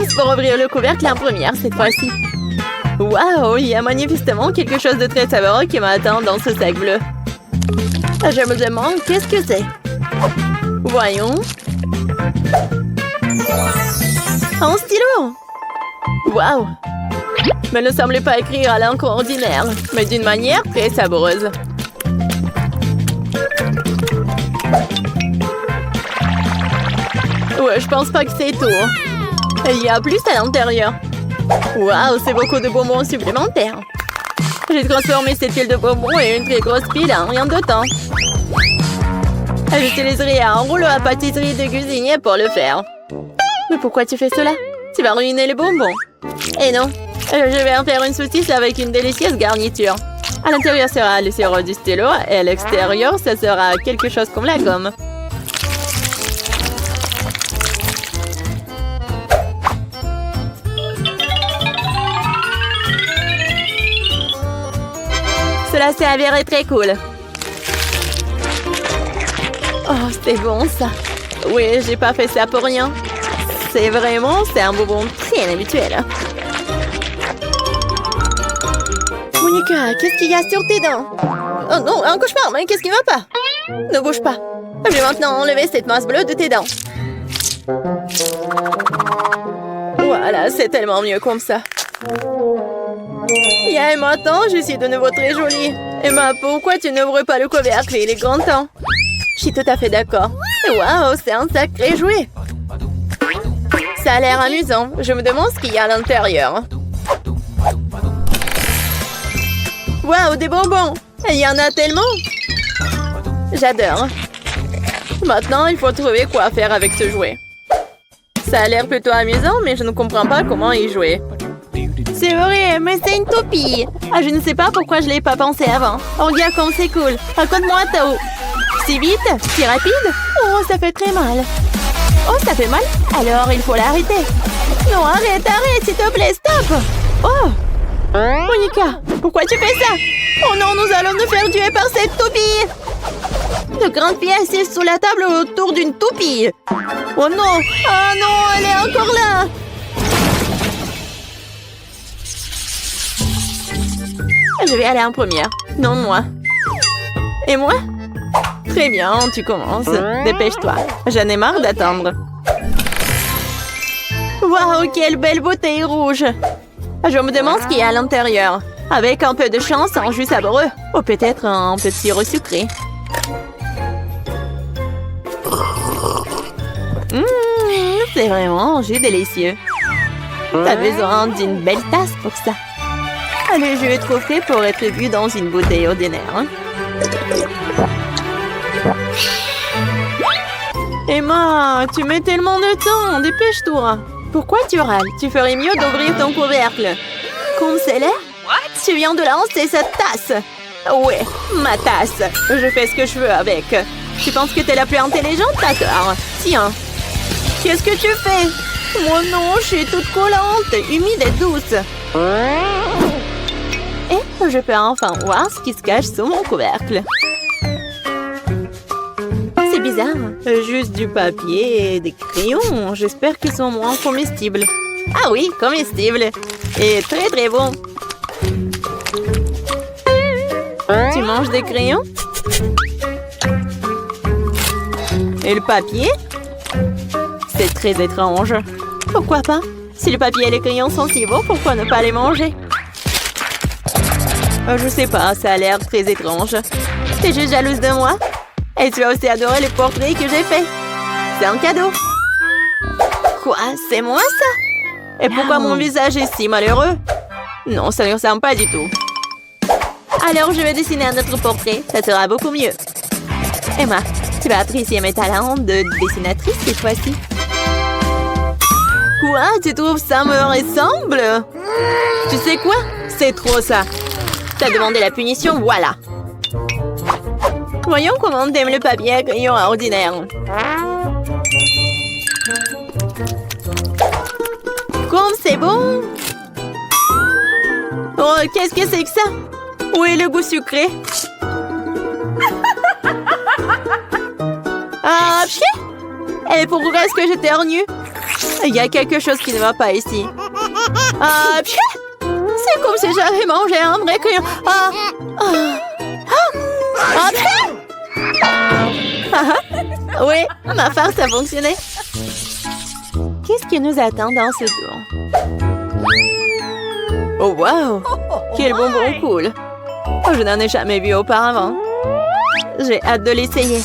commence par ouvrir le couvercle en première cette fois-ci. Waouh, il y a manifestement quelque chose de très savoureux qui m'attend dans ce sac bleu. Je me demande qu'est-ce que c'est. Voyons. Un stylo. Waouh. Mais ne semblez pas écrire à l'encre ordinaire, mais d'une manière très savoureuse. Ouais, je pense pas que c'est tout. Il y a plus à l'intérieur. Waouh, c'est beaucoup de bonbons supplémentaires. J'ai transformé cette pile de bonbons en une très grosse pile en rien de temps. J'utiliserai un rouleau à pâtisserie de cuisinier pour le faire. Mais pourquoi tu fais cela? Tu vas ruiner les bonbons. Et non, je vais en faire une saucisse avec une délicieuse garniture. À l'intérieur sera le sirop du stylo et à l'extérieur, ça sera quelque chose comme la gomme. Cela s'est avéré très cool. Oh, c'est bon ça. Oui, j'ai pas fait ça pour rien. C'est un bonbon très inhabituel. Monica, qu'est-ce qu'il y a sur tes dents? Oh non, un cauchemar, mais qu'est-ce qui va pas? Ne bouge pas. Je vais maintenant enlever cette masse bleue de tes dents. Voilà, c'est tellement mieux comme ça. Et maintenant, je suis de nouveau très jolie. Emma, pourquoi tu n'ouvres pas le couvercle? Il est grand temps. Je suis tout à fait d'accord. Waouh, c'est un sacré jouet. Ça a l'air amusant. Je me demande ce qu'il y a à l'intérieur. Waouh, des bonbons. Il y en a tellement. J'adore. Maintenant, il faut trouver quoi faire avec ce jouet. Ça a l'air plutôt amusant, mais je ne comprends pas comment y jouer. C'est vrai, mais c'est une toupie. Ah, je ne sais pas pourquoi je l'ai pas pensé avant. Oh, regarde comme c'est cool. Raconte-moi, Tao. Si vite, si rapide. Oh, ça fait très mal. Oh, ça fait mal? Alors, il faut l'arrêter. Non, arrête, s'il te plaît, stop. Oh, Monica, pourquoi tu fais ça? Oh non, nous allons nous faire tuer par cette toupie. De grandes filles assises sous la table autour d'une toupie. Oh non, ah non, elle est encore là. Je vais aller en première. Non, moi. Et moi? Très bien, tu commences. Dépêche-toi. J'en ai marre d'attendre. Waouh, quelle belle bouteille rouge. Je me demande ce qu'il y a à l'intérieur. Avec un peu de chance, un jus savoureux. Ou peut-être un petit sirop sucré. C'est vraiment un jus délicieux. T'as besoin d'une belle tasse pour ça. Le jus est trop frais pour être bu dans une bouteille ordinaire. Emma, tu mets tellement de temps. Dépêche-toi. Pourquoi tu râles? Tu ferais mieux d'ouvrir ton couvercle. Comme c'est l'air? Tu viens de lancer cette tasse. Ouais, ma tasse. Je fais ce que je veux avec. Tu penses que t'es la plus intelligente? D'accord. Tiens. Qu'est-ce que tu fais? Oh non, je suis toute collante, humide et douce. Et je peux enfin voir ce qui se cache sous mon couvercle. C'est bizarre. Juste du papier et des crayons. J'espère qu'ils sont moins comestibles. Ah oui, comestibles. Et très très bons. Tu manges des crayons? Et le papier? C'est très étrange. Pourquoi pas? Si le papier et les crayons sont si bons, pourquoi ne pas les manger? Je sais pas, ça a l'air très étrange. T'es juste jalouse de moi? Et tu as aussi adoré les portraits que j'ai faits. C'est un cadeau. Quoi? C'est moi ça? Et pourquoi mon visage est si malheureux? Non, ça ne ressemble pas du tout. Alors je vais dessiner un autre portrait, ça sera beaucoup mieux. Emma, tu vas apprécier mes talents de dessinatrice cette fois-ci. Quoi? Tu trouves ça me ressemble? Tu sais quoi? C'est trop ça. T'as demandé la punition, voilà. Voyons comment t'aimes le papier à crayon ordinaire. Comme c'est bon. Oh, qu'est-ce que c'est que ça? Où est le goût sucré? Ah, pchit! Et pourquoi est-ce que j'éternue? Il y a quelque chose qui ne va pas ici. Ah, c'est comme si j'avais mangé un vrai crayon. Oui, ma farce a fonctionné. Qu'est-ce qui nous attend dans ce tour? Oh, wow! Quel bonbon cool! Oh, je n'en ai jamais vu auparavant. J'ai hâte de l'essayer.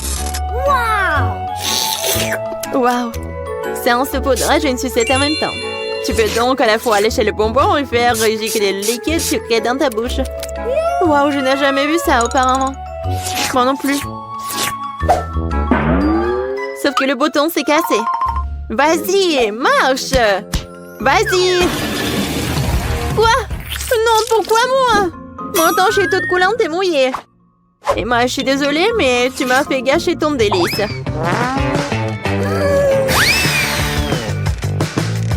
Wow! C'est en saupoudrage et une sucette en même temps. Tu peux donc à la fois lécher le bonbon et faire gicler le liquide sucré dans ta bouche. Wow, je n'ai jamais vu ça auparavant. Moi non plus. Sauf que le bouton s'est cassé. Vas-y, marche! Vas-y! Quoi? Non, pourquoi moi? Mon tanche est toute coulante et mouillée. Et moi, je suis désolée, mais tu m'as fait gâcher ton délice.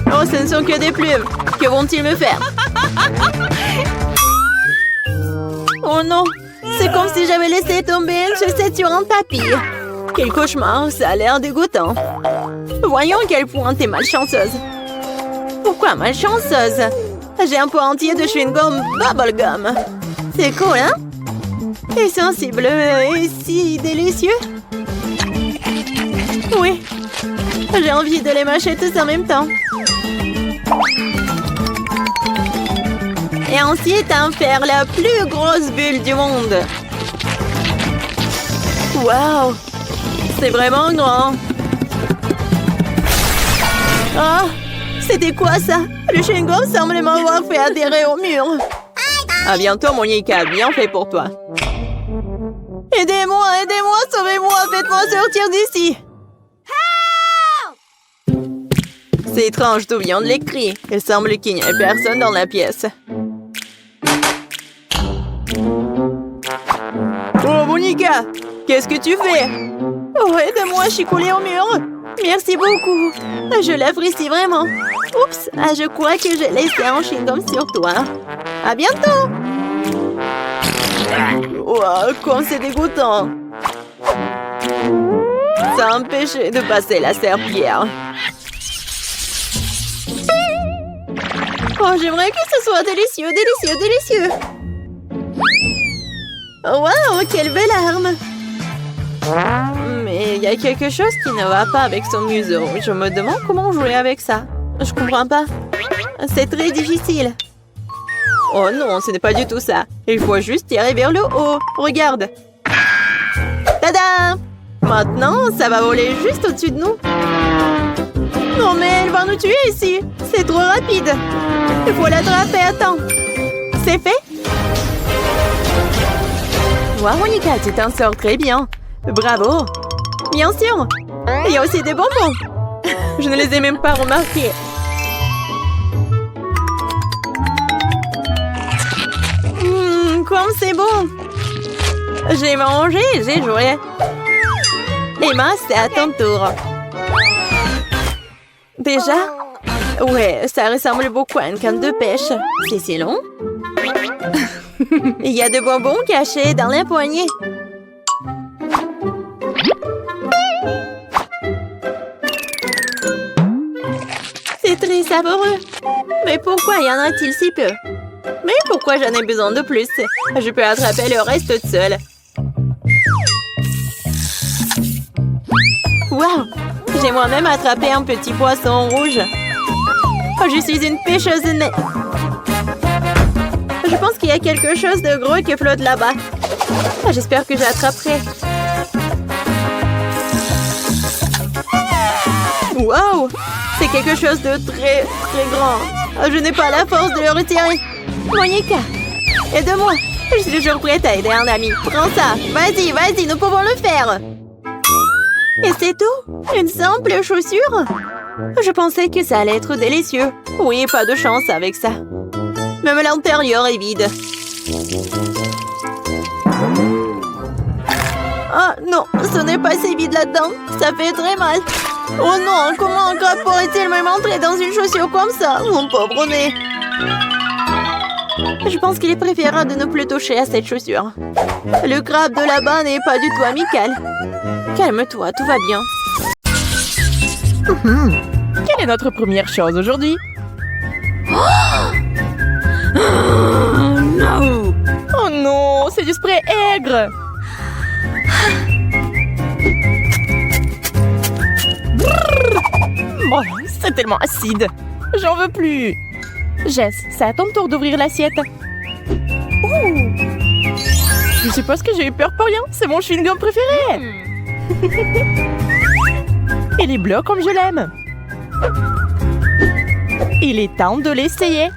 Oh, ce ne sont que des plumes. Que vont-ils me faire? Oh non! C'est comme si j'avais laissé tomber une sucette sur un tapis. Quel cauchemar, ça a l'air dégoûtant. Voyons à quel point t'es malchanceuse. Pourquoi malchanceuse? J'ai un pot entier de chewing-gum bubblegum. C'est cool, hein? Et sensible et si délicieux. Oui. J'ai envie de les mâcher tous en même temps. Et ensuite en faire la plus grosse bulle du monde. Wow! C'est vraiment grand. Oh! C'était quoi ça? Le chewing-gum semble m'avoir fait adhérer au mur. À bientôt, Monica. Bien fait pour toi. Aidez-moi, aidez-moi, sauvez-moi, faites-moi sortir d'ici. C'est étrange d'où viennent les cris. Il semble qu'il n'y ait personne dans la pièce. Oh, Monica! Qu'est-ce que tu fais? Oh, aide-moi, je suis collée au mur. Merci beaucoup. Je l'apprécie vraiment. Oups, je crois que j'ai laissé un chewing-gum sur toi. À bientôt. Wow, comme c'est dégoûtant. Ça empêchait de passer la serpillière. Oh, j'aimerais que ce soit délicieux, délicieux, délicieux. Wow, quelle belle arme. Mais il y a quelque chose qui ne va pas avec son museau. Je me demande comment jouer avec ça. Je comprends pas. C'est très difficile. Oh non, ce n'est pas du tout ça. Il faut juste tirer vers le haut. Regarde. Tada! Maintenant, ça va voler juste au-dessus de nous. Non mais elle va nous tuer ici. C'est trop rapide. Il faut l'attraper à temps. C'est fait? Wow, Monica, tu t'en sors très bien. Bravo. Bien sûr. Il y a aussi des bonbons. Je ne les ai même pas remarqués. Comme c'est bon. J'ai mangé, j'ai joué. Emma, c'est à ton tour. Déjà? Ouais, ça ressemble beaucoup à une canne de pêche. C'est si long. Il y a des bonbons cachés dans les poignées. C'est très savoureux. Mais pourquoi y en a-t-il si peu? Mais pourquoi j'en ai besoin de plus? Je peux attraper le reste toute seule. Wow! J'ai moi-même attrapé un petit poisson rouge. Oh, je suis une pêcheuse née. Je pense qu'il y a quelque chose de gros qui flotte là-bas. J'espère que j'attraperai. Wow! C'est quelque chose de très, très grand. Je n'ai pas la force de le retirer. Monica, aide-moi. Je suis toujours prête à aider un ami. Prends ça. Vas-y, vas-y, nous pouvons le faire. Et c'est tout? Une simple chaussure? Je pensais que ça allait être délicieux. Oui, pas de chance avec ça. Même l'intérieur est vide. Ah non, ce n'est pas si vide là-dedans. Ça fait très mal. Oh non, comment un crabe pourrait-il même entrer dans une chaussure comme ça? Mon pauvre nez. Je pense qu'il est préférable de ne plus toucher à cette chaussure. Le crabe de là-bas n'est pas du tout amical. Calme-toi, tout va bien. Quelle est notre première chose aujourd'hui? Oh non, c'est du spray aigre. Oh, c'est tellement acide. J'en veux plus. Jess, c'est à ton tour d'ouvrir l'assiette. Ouh. Je suppose que j'ai eu peur pour rien. C'est mon chewing-gum préféré. Il est bleu comme je l'aime. Il est temps de l'essayer.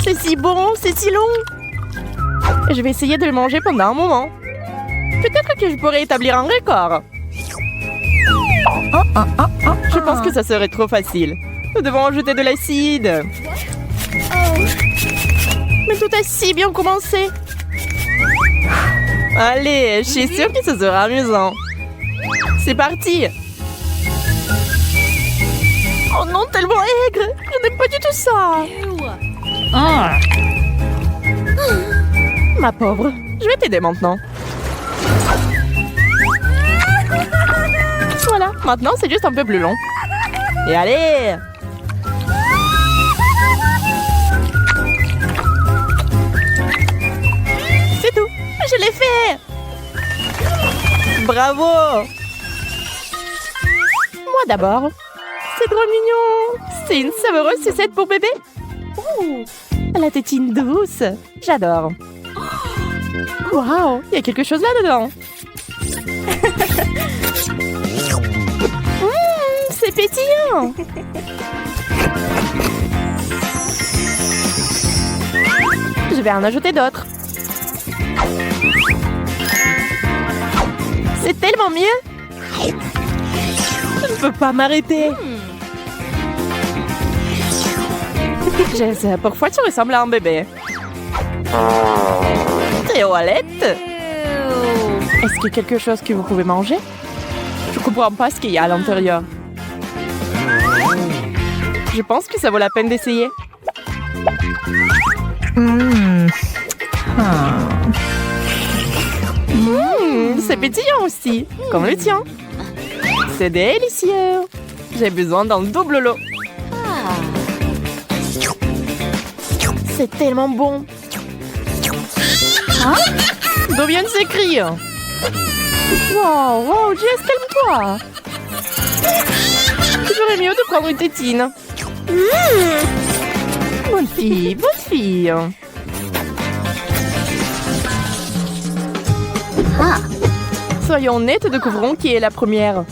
C'est si bon, c'est si long. Je vais essayer de le manger pendant un moment. Peut-être que je pourrais établir un record. Je pense que ça serait trop facile. Nous devons ajouter de l'acide. Mais tout a si bien commencé. Allez, je suis sûre que ce sera amusant. C'est parti. Oh non, tellement aigre. Je n'aime pas du tout ça. Ma pauvre, je vais t'aider maintenant. Voilà, maintenant c'est juste un peu plus long. Et allez! C'est tout, je l'ai fait! Bravo! Moi d'abord. C'est trop mignon! C'est une savoureuse sucette pour bébé. Ouh, la tétine douce. J'adore. Waouh, il y a quelque chose là-dedans. C'est pétillant. Je vais en ajouter d'autres. C'est tellement mieux. Je ne peux pas m'arrêter. Jess, pourquoi tu ressembles à un bébé? Toilette? Est-ce que quelque chose que vous pouvez manger? Je comprends pas ce qu'il y a à l'intérieur. Je pense que ça vaut la peine d'essayer. C'est pétillant aussi, comme le tien. C'est délicieux. J'ai besoin d'un double lot. C'est tellement bon. Hein? D'où viennent ces cris? Wow, Jess, calme-toi. J'aurais mieux de prendre une tétine. Bonne fille, bonne fille. Soyons honnêtes, découvrons qui est la première.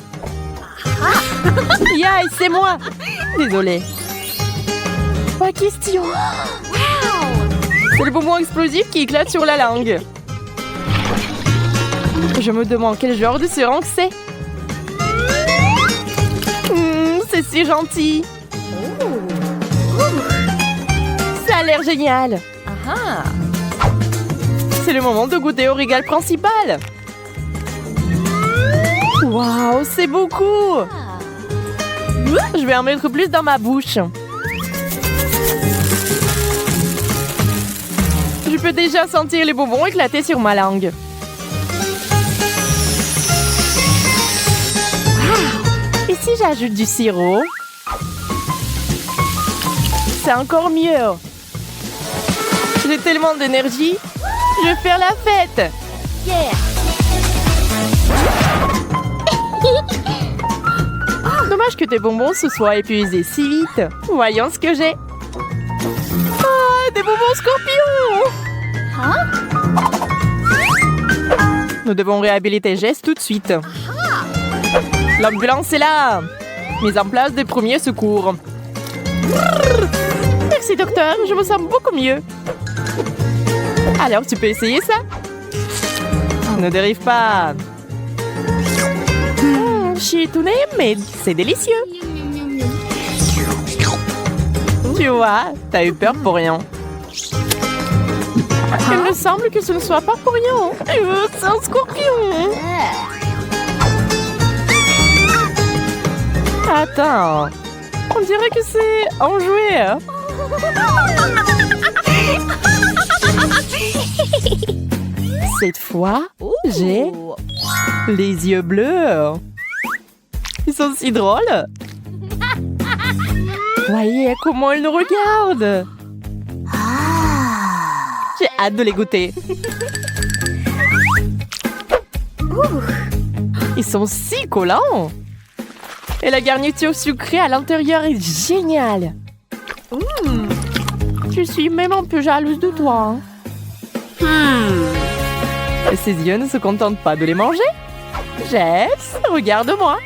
Yay, c'est moi. Désolée. Pas question. C'est le bonbon explosif qui éclate sur la langue. Je me demande quel genre de seringue c'est. C'est si gentil. Ça a l'air génial. C'est le moment de goûter au régal principal. Waouh, c'est beaucoup. Je vais en mettre plus dans ma bouche. Je peux déjà sentir les bonbons éclater sur ma langue. Et si j'ajoute du sirop? C'est encore mieux. J'ai tellement d'énergie. Je vais faire la fête. Dommage que tes bonbons se soient épuisés si vite. Voyons ce que j'ai. Ah, des bonbons scorpions. Nous devons réhabiliter Jess tout de suite. L'ambulance est là. Mise en place des premiers secours. Merci docteur, je me sens beaucoup mieux. Alors tu peux essayer ça? Ne dérive pas. Je suis étonnée, mais c'est délicieux. Tu vois, t'as eu peur pour rien. Il me semble que ce ne soit pas pour rien. C'est un scorpion. Attends, on dirait que c'est un jouet. Cette fois, j'ai les yeux bleus. Ils sont si drôles. Voyez comment ils nous regardent. J'ai hâte de les goûter. Ils sont si collants. Et la garniture sucrée à l'intérieur est géniale. Je suis même un peu jalouse de toi. Et ses yeux ne se contentent pas de les manger. Jess, regarde-moi.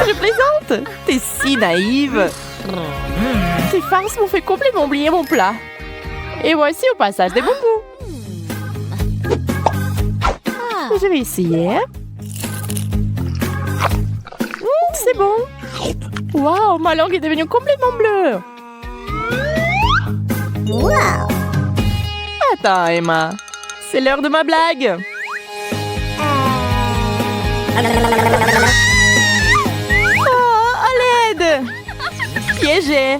Je plaisante. T'es si naïve. Tes farces m'ont fait complètement oublier mon plat. Et voici au passage des bonbons. Je vais essayer. C'est bon. Waouh, ma langue est devenue complètement bleue. Attends, Emma. C'est l'heure de ma blague. Oh, à l'aide. Piégé.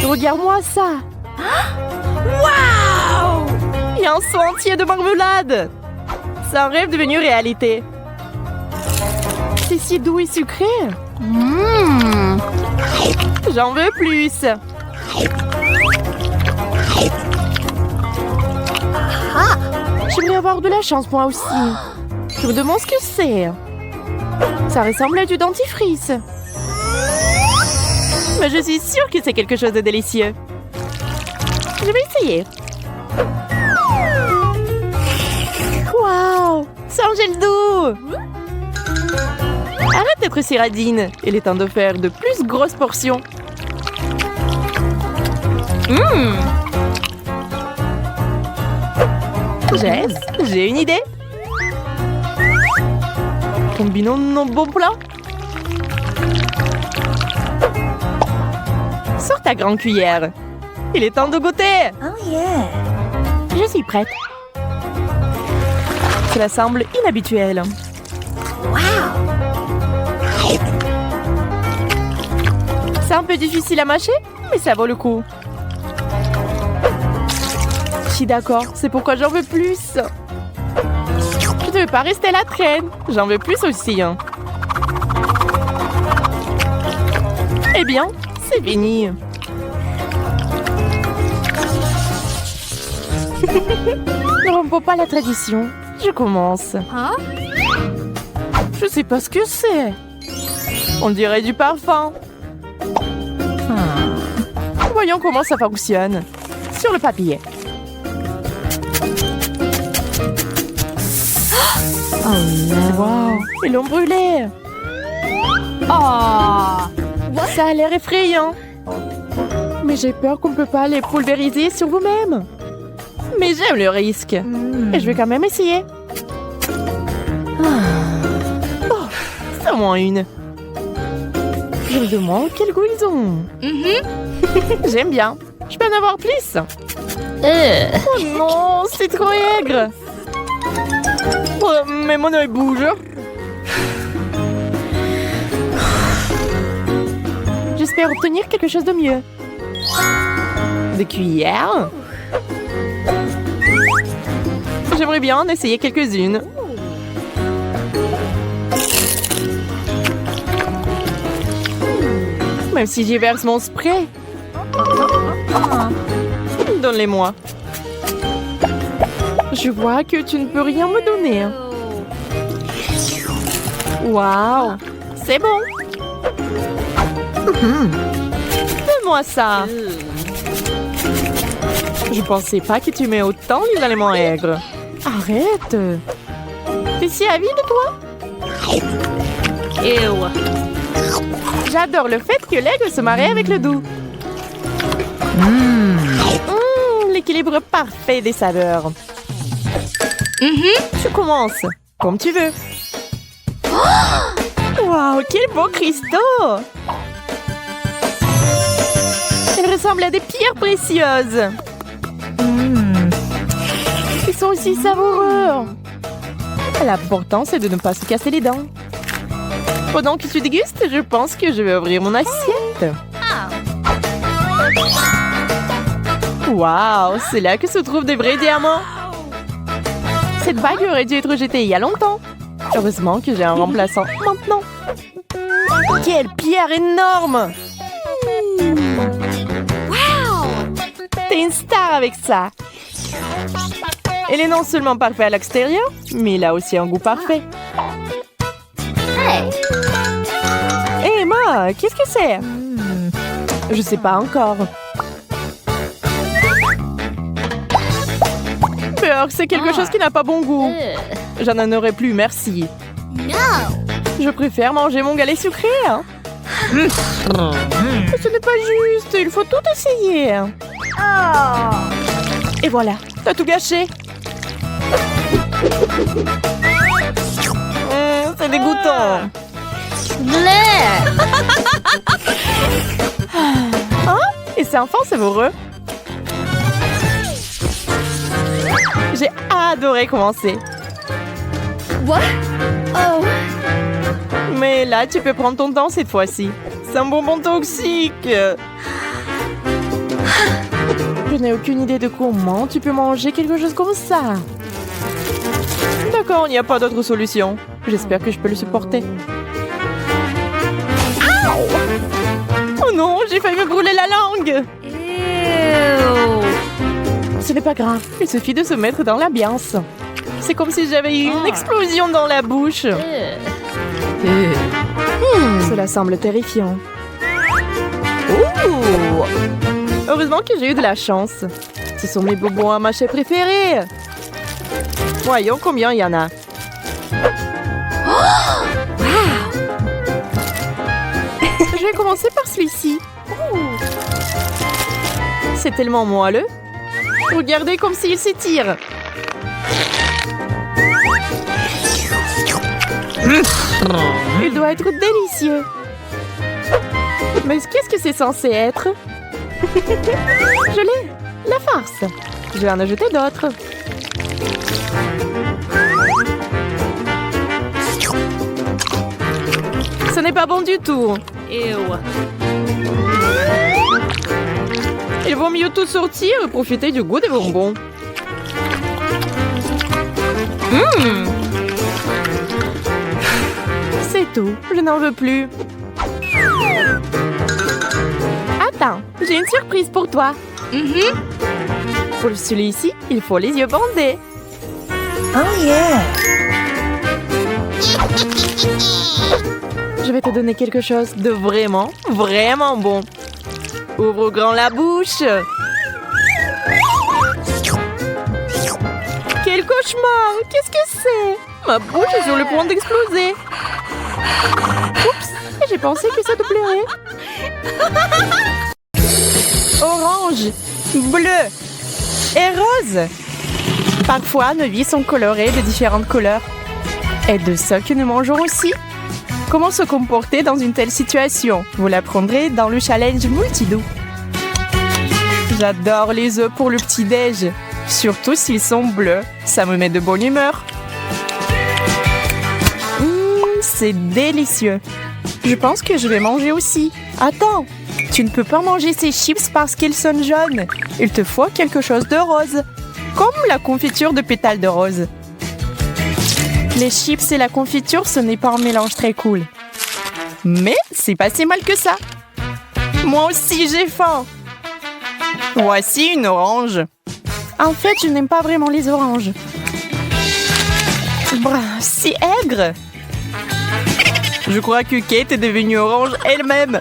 Regarde-moi ça. Waouh! Il y a un seau entier de marmelade. C'est un rêve devenu réalité. C'est si doux et sucré. J'en veux plus. J'aimerais avoir de la chance moi aussi. Je me demande ce que c'est. Ça ressemble à du dentifrice. Mais je suis sûre que c'est quelque chose de délicieux. Je vais essayer. Waouh! C'est un gel doux! Arrête d'être si radine. Il est temps de faire de plus grosses portions. Jess, j'ai une idée. Combinons nos bons plats. Sors ta grande cuillère. Il est temps de goûter. Oh yeah. Je suis prête. Cela semble inhabituel. Wow. C'est un peu difficile à mâcher, mais ça vaut le coup. Je suis d'accord, c'est pourquoi j'en veux plus. Je ne veux pas rester à la traîne. J'en veux plus aussi. Eh bien, c'est fini. Ne romps pas la tradition. Je commence. Je sais pas ce que c'est. On dirait du parfum. Voyons comment ça fonctionne. Sur le papier. Oh non. Wow, ils l'ont brûlé. Oh, ça a l'air effrayant. Mais j'ai peur qu'on ne peut pas les pulvériser sur vous-même. Mais j'aime le risque. Et je vais quand même essayer. Oh, c'est au moins une. Je me demande quel goût ils ont. J'aime bien. Je peux en avoir plus. Oh non, c'est trop aigre. Oh, mais mon œil bouge. J'espère obtenir quelque chose de mieux. Des cuillères. J'aimerais bien en essayer quelques-unes. Même si j'y verse mon spray. Donne-les-moi. Je vois que tu ne peux rien me donner. Waouh, c'est bon. Fais-moi ça. Je pensais pas que tu mets autant les aliments aigres. Arrête. T'es si avide, toi? Ew. J'adore le fait que l'aigle se marie avec le doux. L'équilibre parfait des saveurs. Tu commences, comme tu veux. Waouh, quels beaux cristaux! Ils ressemblent à des pierres précieuses. Ils sont aussi savoureux. L'important, c'est de ne pas se casser les dents. Pendant que tu dégustes, je pense que je vais ouvrir mon assiette. Waouh, c'est là que se trouvent des vrais diamants. Cette bague aurait dû être jetée il y a longtemps. Heureusement que j'ai un remplaçant maintenant. Quelle pierre énorme! T'es une star avec ça! Elle est non seulement parfaite à l'extérieur, mais elle a aussi un goût parfait. Hé, Emma, qu'est-ce que c'est? Je sais pas encore. Peur, c'est quelque chose qui n'a pas bon goût. J'en en aurais plus, merci. Je préfère manger mon galet sucré. Ce n'est pas juste, il faut tout essayer. Et voilà, t'as tout gâché. C'est dégoûtant. Hein? Et c'est enfin savoureux. J'ai adoré commencer. What? Oh. Mais là, tu peux prendre ton temps cette fois-ci. C'est un bonbon toxique. Je n'ai aucune idée de comment tu peux manger quelque chose comme ça. D'accord, il n'y a pas d'autre solution. J'espère que je peux le supporter. Oh non, j'ai failli me brûler la langue. Ce n'est pas grave, il suffit de se mettre dans l'ambiance. C'est comme si j'avais eu une explosion dans la bouche. Cela semble terrifiant. Ouh! Heureusement que j'ai eu de la chance. Ce sont mes bonbons à mâcher préférés. Voyons combien il y en a. Je vais commencer par celui-ci. C'est tellement moelleux. Regardez comme s'il s'étire. Il doit être délicieux. Mais qu'est-ce que c'est censé être? Je l'ai. La farce. Je vais en ajouter d'autres. Ce n'est pas bon du tout. Il vaut mieux tout sortir et profiter du goût des bonbons. C'est tout. Je n'en veux plus. Attends, j'ai une surprise pour toi. Pour celui-ci, il faut les yeux bandés. Oh yeah! Je vais te donner quelque chose de vraiment, vraiment bon. Ouvre grand la bouche. Quel cauchemar! Qu'est-ce que c'est? Ma bouche est sur le point d'exploser. Oups! J'ai pensé que ça te plairait. Orange, bleu et rose. Parfois, nos vies sont colorées de différentes couleurs. Et de ce que nous mangeons aussi. Comment se comporter dans une telle situation? Vous l'apprendrez dans le challenge multidou. J'adore les œufs pour le petit-déj. Surtout s'ils sont bleus. Ça me met de bonne humeur. C'est délicieux. Je pense que je vais manger aussi. Attends, tu ne peux pas manger ces chips parce qu'elles sont jaunes. Il te faut quelque chose de rose. Comme la confiture de pétales de rose. Les chips et la confiture, ce n'est pas un mélange très cool. Mais c'est pas si mal que ça. Moi aussi, j'ai faim. Voici une orange. En fait, je n'aime pas vraiment les oranges. C'est aigre. Je crois que Kate est devenue orange elle-même.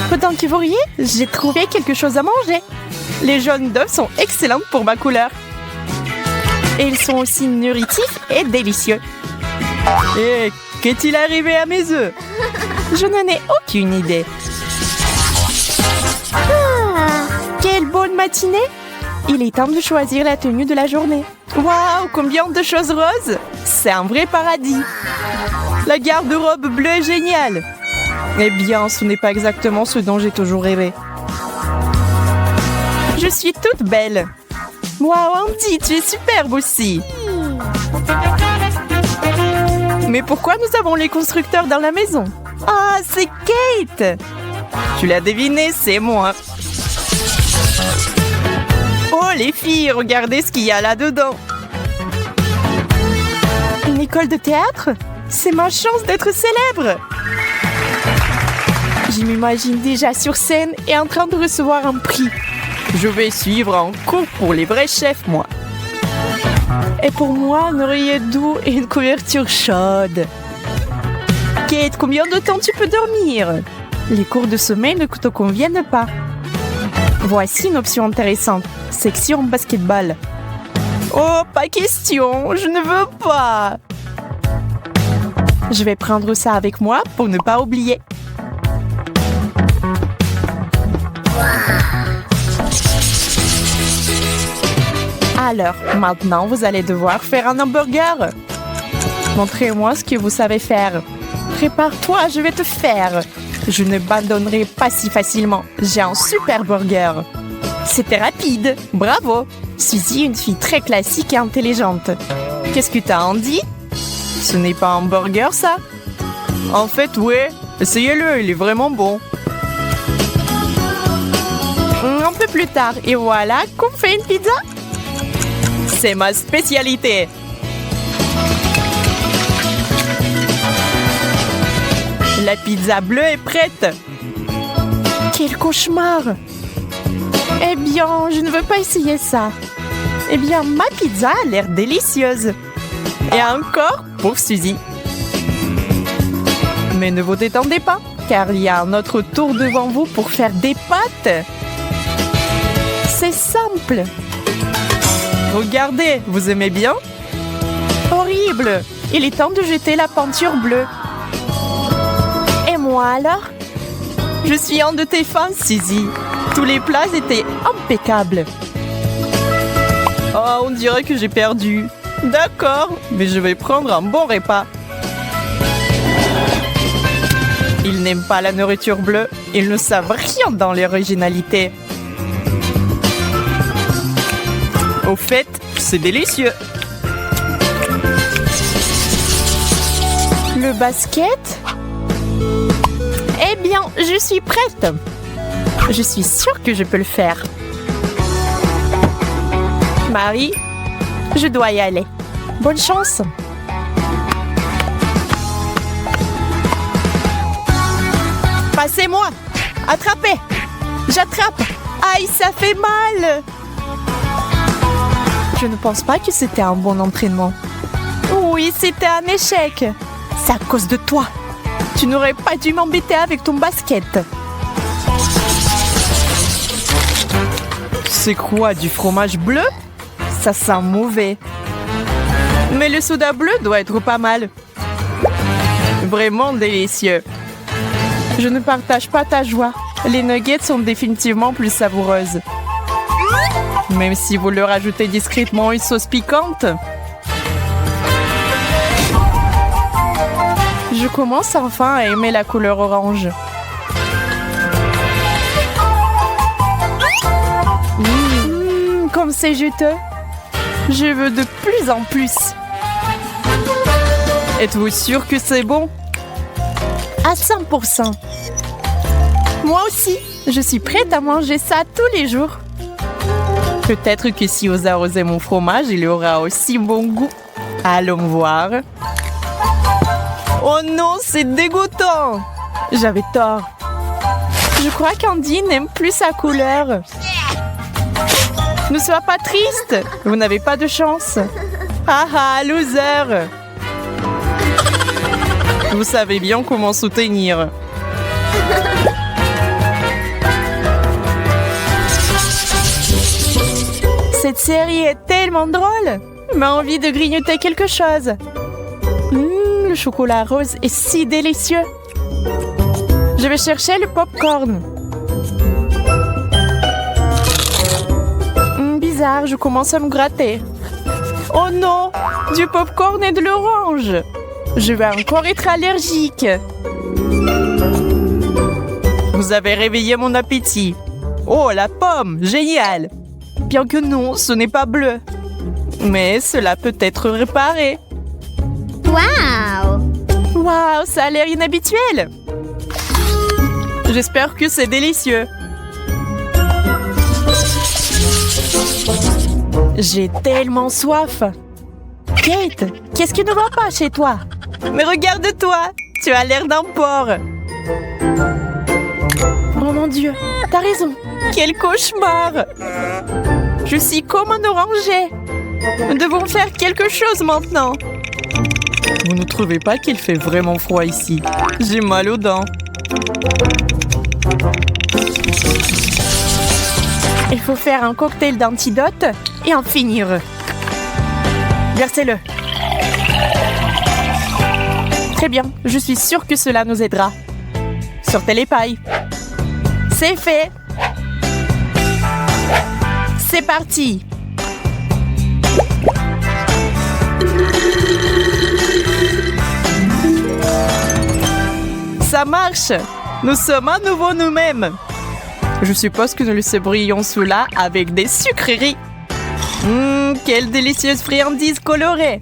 Pendant que vous riez, j'ai trouvé quelque chose à manger. Les jaunes d'œufs sont excellentes pour ma couleur. Et ils sont aussi nourritifs et délicieux. Et qu'est-il arrivé à mes œufs? Je n'en ai aucune idée. Quelle bonne matinée! Il est temps de choisir la tenue de la journée. Waouh, combien de choses roses! C'est un vrai paradis. La garde-robe bleue est géniale. Eh bien, ce n'est pas exactement ce dont j'ai toujours rêvé. Je suis toute belle. Waouh, Andy, tu es superbe aussi. Mais pourquoi nous avons les constructeurs dans la maison? Ah, c'est Kate! Tu l'as deviné, c'est moi. Oh, les filles, regardez ce qu'il y a là-dedans. Une école de théâtre? C'est ma chance d'être célèbre. Je m'imagine déjà sur scène et en train de recevoir un prix. Je vais suivre un cours pour les vrais chefs, moi. Et pour moi, un oreiller doux et une couverture chaude. Kate, combien de temps tu peux dormir? Les cours de sommeil ne te conviennent pas. Voici une option intéressante. Section basketball. Oh, pas question, je ne veux pas. Je vais prendre ça avec moi pour ne pas oublier. Alors, maintenant, vous allez devoir faire un hamburger. Montrez-moi ce que vous savez faire. Prépare-toi, je vais te faire. Je ne m'abandonnerai pas si facilement. J'ai un super burger. C'était rapide. Bravo. Suzy est une fille très classique et intelligente. Qu'est-ce que t'as, Andy? Ce n'est pas un burger, ça? En fait, ouais. Essayez-le, il est vraiment bon. Un peu plus tard, et voilà qu'on fait une pizza. C'est ma spécialité. La pizza bleue est prête. Quel cauchemar! Eh bien, je ne veux pas essayer ça. Eh bien, ma pizza a l'air délicieuse. Et encore pour Suzy. Mais ne vous détendez pas, car il y a un autre tour devant vous pour faire des pâtes. C'est simple. Regardez, vous aimez bien? Horrible! Il est temps de jeter la peinture bleue. Et moi alors? Je suis un de tes fans, Suzy. Tous les plats étaient impeccables. Oh, on dirait que j'ai perdu. D'accord, mais je vais prendre un bon repas. Ils n'aiment pas la nourriture bleue. Ils ne savent rien dans l'originalité. Au fait, c'est délicieux. Le basket? Eh bien, je suis prête. Je suis sûre que je peux le faire. Marie, je dois y aller. Bonne chance. Passez-moi. Attrapez. J'attrape. Aïe, ça fait mal. Je ne pense pas que c'était un bon entraînement. Oui, c'était un échec. C'est à cause de toi. Tu n'aurais pas dû m'embêter avec ton basket. C'est quoi, du fromage bleu? Ça sent mauvais. Mais le soda bleu doit être pas mal. Vraiment délicieux. Je ne partage pas ta joie. Les nuggets sont définitivement plus savoureuses. Même si vous leur ajoutez discrètement une sauce piquante. Je commence enfin à aimer la couleur orange. Comme c'est juteux. Je veux de plus en plus. Êtes-vous sûr que c'est bon? À 100%. Moi aussi, je suis prête à manger ça tous les jours. Peut-être que si vous arrosez mon fromage, il aura aussi bon goût. Allons voir. Oh non, c'est dégoûtant! J'avais tort. Je crois qu'Andy n'aime plus sa couleur. Ne sois pas triste. Vous n'avez pas de chance. Ah ah, loser. Vous savez bien comment soutenir. Cette série est tellement drôle. M'a envie de grignoter quelque chose. Le chocolat rose est si délicieux. Je vais chercher le popcorn. Bizarre, je commence à me gratter. Oh non, du popcorn et de l'orange. Je vais encore être allergique. Vous avez réveillé mon appétit. Oh, la pomme, génial. Bien que non, ce n'est pas bleu. Mais cela peut être réparé. Wow! Wow, ça a l'air inhabituel. J'espère que c'est délicieux. J'ai tellement soif. Kate, qu'est-ce qui ne va pas chez toi? Mais regarde-toi, tu as l'air d'un porc. mon Dieu, t'as raison. Quel cauchemar! Je suis comme un oranger. Nous devons faire quelque chose maintenant. Vous ne trouvez pas qu'il fait vraiment froid ici? J'ai mal aux dents. Il faut faire un cocktail d'antidote et en finir. Versez-le. Très bien, je suis sûre que cela nous aidera. Sortez les pailles. C'est fait. C'est parti. Ça marche. Nous sommes à nouveau nous-mêmes. Je suppose que nous le sabrions cela avec des sucreries. Quelle délicieuse friandise colorée.